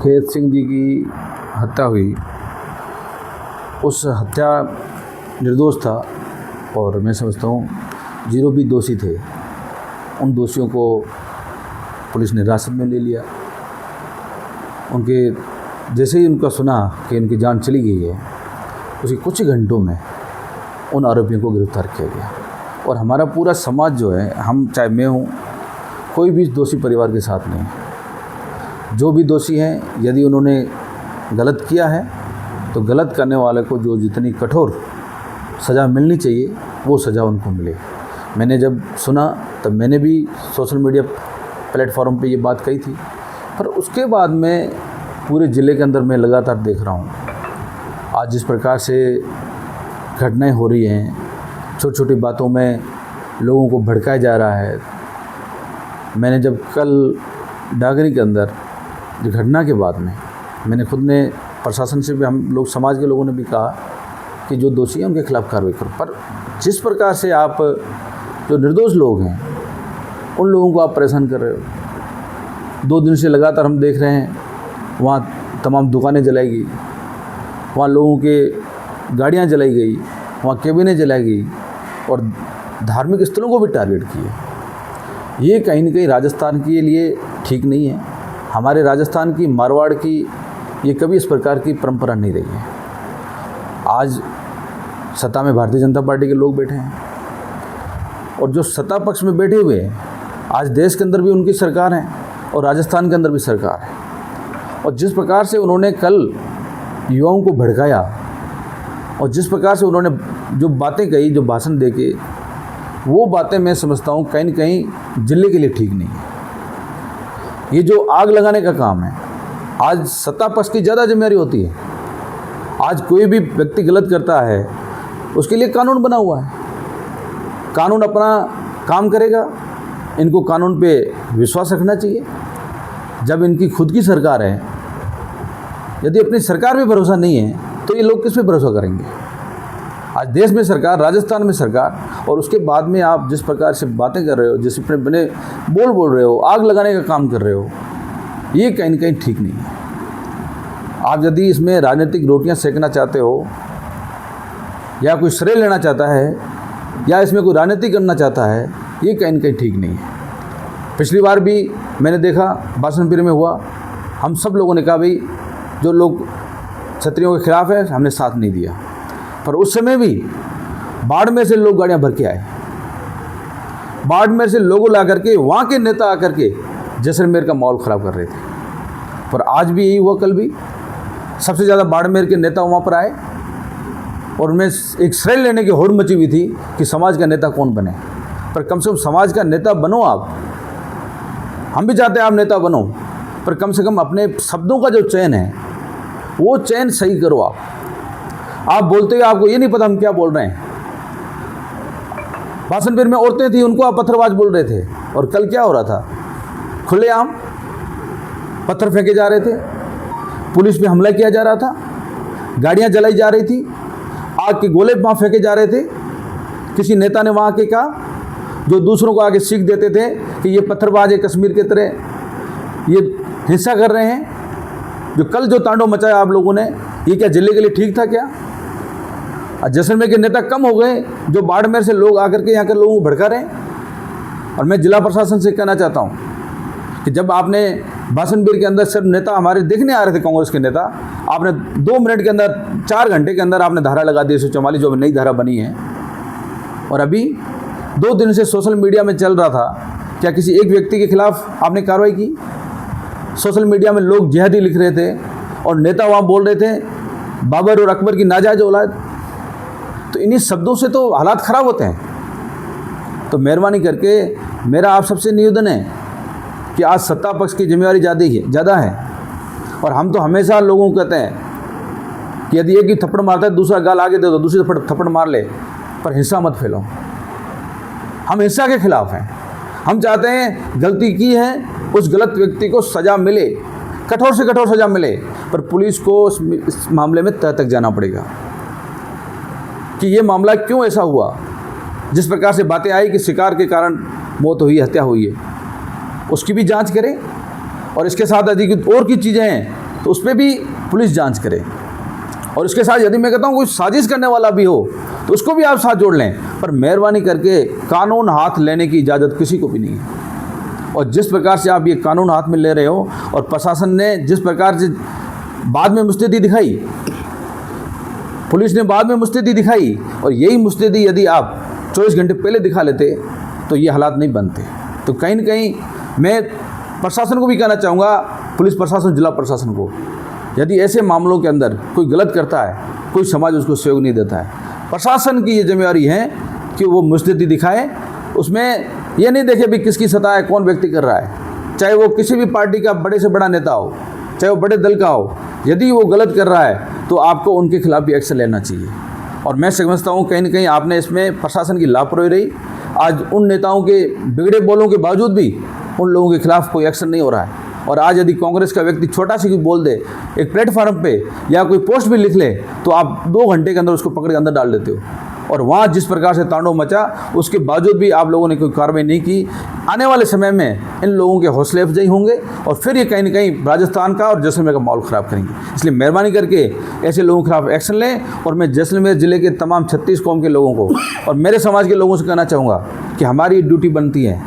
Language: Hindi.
सुखदेव सिंह जी की हत्या हुई, उस हत्या निर्दोष था और मैं समझता हूँ जीरो भी दोषी थे। उन दोषियों को पुलिस ने हिरासत में ले लिया। उनके जैसे ही उनका सुना कि उनकी जान चली गई है, उसी कुछ ही घंटों में उन आरोपियों को गिरफ्तार किया गया। और हमारा पूरा समाज जो है, हम चाहे मैं हूँ, कोई भी दोषी परिवार के साथ नहीं है। जो भी दोषी हैं, यदि उन्होंने गलत किया है तो गलत करने वाले को जो जितनी कठोर सज़ा मिलनी चाहिए वो सज़ा उनको मिले। मैंने जब सुना तब मैंने भी सोशल मीडिया प्लेटफॉर्म पे ये बात कही थी, पर उसके बाद में पूरे ज़िले के अंदर मैं लगातार देख रहा हूँ आज जिस प्रकार से घटनाएं हो रही हैं, छोटी छोटी बातों में लोगों को भड़काया जा रहा है। मैंने जब कल डागरी के अंदर जो घटना के बाद में मैंने खुद ने प्रशासन से भी, हम लोग समाज के लोगों ने भी कहा कि जो दोषी हैं उनके खिलाफ़ कार्रवाई करो। पर जिस प्रकार से आप जो निर्दोष लोग हैं उन लोगों को आप परेशान कर रहे हो। 2 दिन से लगातार हम देख रहे हैं वहाँ तमाम दुकानें जलाई गई, वहाँ लोगों के गाड़ियाँ जलाई गई, वहाँ केबिनें जलाई गई और धार्मिक स्थलों को भी टारगेट किए। ये कहीं न कहीं राजस्थान के लिए ठीक नहीं है। हमारे राजस्थान की, मारवाड़ की ये कभी इस प्रकार की परंपरा नहीं रही है। आज सत्ता में भारतीय जनता पार्टी के लोग बैठे हैं और जो सत्ता पक्ष में बैठे हुए हैं, आज देश के अंदर भी उनकी सरकार है और राजस्थान के अंदर भी सरकार है। और जिस प्रकार से उन्होंने कल युवाओं को भड़काया और जिस प्रकार से उन्होंने जो बातें कही, जो भाषण देके, वो बातें मैं समझता हूँ कहीं न कहीं जिले के लिए ठीक नहीं है। ये जो आग लगाने का काम है, आज सत्ता पक्ष की ज़्यादा जिम्मेदारी होती है। आज कोई भी व्यक्ति गलत करता है उसके लिए कानून बना हुआ है, कानून अपना काम करेगा। इनको कानून पे विश्वास रखना चाहिए। जब इनकी खुद की सरकार है, यदि अपनी सरकार पे भरोसा नहीं है तो ये लोग किस पे भरोसा करेंगे। आज देश में सरकार, राजस्थान में सरकार, और उसके बाद में आप जिस प्रकार से बातें कर रहे हो, जिस अपने बने बोल रहे हो, आग लगाने का काम कर रहे हो, ये कहीं न कहीं ठीक नहीं है। आप यदि इसमें राजनीतिक रोटियां सेकना चाहते हो या कोई श्रेय लेना चाहता है या इसमें कोई राजनीति करना चाहता है, ये कहीं न कहीं ठीक नहीं है। पिछली बार भी मैंने देखा बासनपुर में हुआ, हम सब लोगों ने कहा भाई जो लोग क्षत्रियों के खिलाफ है हमने साथ नहीं दिया, पर उस समय भी बाड़मेर से लोग गाड़ियाँ भर के आए, बाड़मेर से लोगों ला करके, वहाँ के नेता आकर के जैसलमेर का माहौल ख़राब कर रहे थे। पर आज भी यही हुआ, कल भी सबसे ज़्यादा बाड़मेर के नेता वहाँ पर आए और उनमें एक श्रेय लेने की होड़ मची हुई थी कि समाज का नेता कौन बने। पर कम से कम समाज का नेता बनो आप। हम भी चाहते हैं आप नेता बनो, पर कम से कम अपने शब्दों का जो चयन है वो चयन सही करो। आप बोलते हो, आपको ये नहीं पता हम क्या बोल रहे हैं। बासनपुर में औरतें थी, उनको आप पत्थरबाज बोल रहे थे, और कल क्या हो रहा था, खुलेआम पत्थर फेंके जा रहे थे, पुलिस पे हमला किया जा रहा था, गाड़ियां जलाई जा रही थी, आग के गोले वहाँ फेंके जा रहे थे। किसी नेता ने वहाँ के कहा जो दूसरों को आगे सीख देते थे कि ये पत्थरबाज है, कश्मीर के तरह ये हिंसा कर रहे हैं। जो कल जो तांडव मचाया आप लोगों ने, ये क्या जिले के लिए ठीक था क्या? जैसलमेर के नेता कम हो गए जो बाड़मेर से लोग आकर के यहाँ के लोगों को भड़का रहे हैं। और मैं जिला प्रशासन से कहना चाहता हूँ कि जब आपने बासनपुर के अंदर सिर्फ नेता हमारे देखने आ रहे थे, कांग्रेस के नेता, आपने 2 मिनट के अंदर, 4 घंटे के अंदर आपने धारा लगा दी 144 जो नई धारा बनी है। और अभी 2 दिन से सोशल मीडिया में चल रहा था, क्या किसी एक व्यक्ति के खिलाफ आपने कार्रवाई की? सोशल मीडिया में लोग जिहादी लिख रहे थे और नेता वहाँ बोल रहे थे बाबर और अकबर की नाजायज औलाद। तो इन्हीं शब्दों से तो हालात ख़राब होते हैं। तो मेहरबानी करके मेरा आप सबसे निवेदन है कि आज सत्ता पक्ष की जिम्मेदारी ज़्यादा है, और हम तो हमेशा लोगों को कहते हैं कि यदि एक ही थप्पड़ मारता है, दूसरा गाल आगे दे दो, दूसरी थप्पड़ मार ले, पर हिंसा मत फैलाओ। हम हिंसा के खिलाफ हैं। हम चाहते हैं गलती की है उस गलत व्यक्ति को सज़ा मिले, कठोर से कठोर सज़ा मिले, पर पुलिस को इस मामले में तह तक जाना पड़ेगा कि ये मामला क्यों ऐसा हुआ। जिस प्रकार से बातें आई कि शिकार के कारण मौत हुई, हत्या हुई है, उसकी भी जांच करें। और इसके साथ अधिक और की चीज़ें हैं तो उस पर भी पुलिस जांच करे। और उसके साथ यदि मैं कहता हूँ कोई साजिश करने वाला भी हो तो उसको भी आप साथ जोड़ लें, पर मेहरबानी करके कानून हाथ लेने की इजाज़त किसी को भी नहीं है। और जिस प्रकार से आप ये कानून हाथ में ले रहे हो और प्रशासन ने जिस प्रकार से बाद में मुस्तैदी दिखाई, पुलिस ने बाद में मुस्तैदी दिखाई, और यही मुस्तैदी यदि आप 24 घंटे पहले दिखा लेते तो ये हालात नहीं बनते। तो कहीं न कहीं मैं प्रशासन को भी कहना चाहूँगा, पुलिस प्रशासन, जिला प्रशासन को, यदि ऐसे मामलों के अंदर कोई गलत करता है, कोई समाज उसको सहयोग नहीं देता है, प्रशासन की ये जिम्मेवारी है कि वो मुस्तैदी दिखाए। उसमें ये नहीं देखे भी किसकी सत्ता है, कौन व्यक्ति कर रहा है, चाहे वो किसी भी पार्टी का बड़े से बड़ा नेता हो, चाहे वो बड़े दल का हो। यदि वो गलत कर रहा है तो आपको उनके खिलाफ भी एक्शन लेना चाहिए। और मैं समझता हूँ कहीं न कहीं आपने इसमें प्रशासन की लापरवाही रही। आज उन नेताओं के बिगड़े बोलों के बावजूद भी उन लोगों के खिलाफ कोई एक्शन नहीं हो रहा है। और आज यदि कांग्रेस का व्यक्ति छोटा सी भी बोल दे एक प्लेटफार्म पे या कोई पोस्ट भी लिख ले तो आप 2 घंटे के अंदर उसको पकड़ के अंदर डाल देते हो। और वहाँ जिस प्रकार से तांडव मचा, उसके बावजूद भी आप लोगों ने कोई कार्रवाई नहीं की। आने वाले समय में इन लोगों के हौसले अफजाई होंगे और फिर ये कहीं न कहीं राजस्थान का और जैसलमेर का माहौल ख़राब करेंगे। इसलिए मेहरबानी करके ऐसे लोगों के खिलाफ एक्शन लें। और मैं जैसलमेर ज़िले के तमाम 36 कौम के लोगों को और मेरे समाज के लोगों से कहना चाहूँगा कि हमारी ड्यूटी बनती है